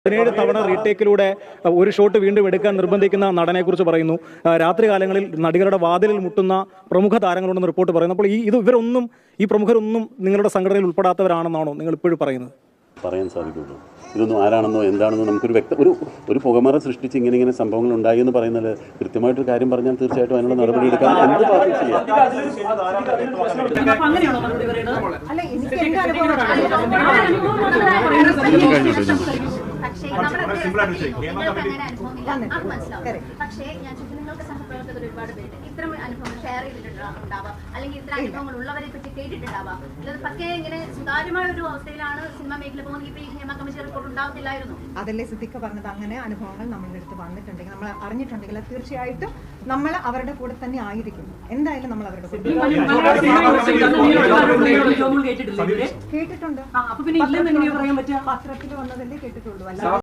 17 തവണ റീടേക്കിലൂടെ ഒരു ഷോട്ട് വീണ്ടും എടുക്കാൻ നിർബന്ധിക്കുന്ന നടനെക്കുറിച്ച് പറയുന്നു. രാത്രികാലങ്ങളിൽ നടികളുടെ വാതിലിൽ മുട്ടുന്ന പ്രമുഖ താരങ്ങളുണ്ടെന്ന് റിപ്പോർട്ട് പറയുന്നു. അപ്പോൾ ഇവരൊന്നും ഈ പ്രമുഖരൊന്നും നിങ്ങളുടെ സംഘടനയിൽ ഉൾപ്പെടാത്തവരാണെന്നാണോ നിങ്ങൾ ഇപ്പോഴും പറയുന്നത്? പറയാൻ സാധിക്കുള്ളൂ. ഇതൊന്നും ആരാണെന്നോ എന്താണെന്നോ നമുക്കൊരു ഒരു പുകമറ സൃഷ്ടിച്ച് ഇങ്ങനെ സംഭവങ്ങൾ ഉണ്ടായി എന്ന് പറയുന്നത് കൃത്യമായിട്ടൊരു കാര്യം പറഞ്ഞാൽ തീർച്ചയായിട്ടും അതിനുള്ള നടപടി എടുക്കാൻ എന്ത് പാർട്ടി ചെയ്യാം. പക്ഷേ ഞാൻ നിങ്ങൾക്ക് സഹപ്രവർത്തകർ ഒരുപാട് പേര് ഇത്തരം അനുഭവങ്ങൾ ഷെയർ ചെയ്തിട്ടുണ്ടാവാം, അല്ലെങ്കിൽ ഇത്തരം അനുഭവങ്ങൾ ഉള്ളവരെ പറ്റി കേട്ടിട്ടുണ്ടാവാം. അല്ലാതെ പക്ഷേ ഇങ്ങനെ സുതാര്യമായ ഒരു അവസ്ഥയിലാണ് സിനിമാ മേഖല പോകുന്നത്. ഇപ്പൊ ഈ ഹേമ കമ്മിറ്റി റിപ്പോർട്ട് ഉണ്ടാവത്തില്ലായിരുന്നു. അതല്ലേ സിദ്ദിഖ് പറഞ്ഞത്, അങ്ങനെ അനുഭവങ്ങൾ നമ്മളുടെ അടുത്ത് വന്നിട്ടുണ്ടെങ്കിൽ, നമ്മൾ അറിഞ്ഞിട്ടുണ്ടെങ്കിൽ തീർച്ചയായിട്ടും നമ്മൾ അവരുടെ കൂടെ തന്നെ ആയിരിക്കും. എന്തായാലും നമ്മൾ അവരുടെ കൂടെ കേട്ടിട്ടുണ്ട്. പത്രത്തിൽ വന്നതല്ലേ കേട്ടിട്ടുള്ളൂ.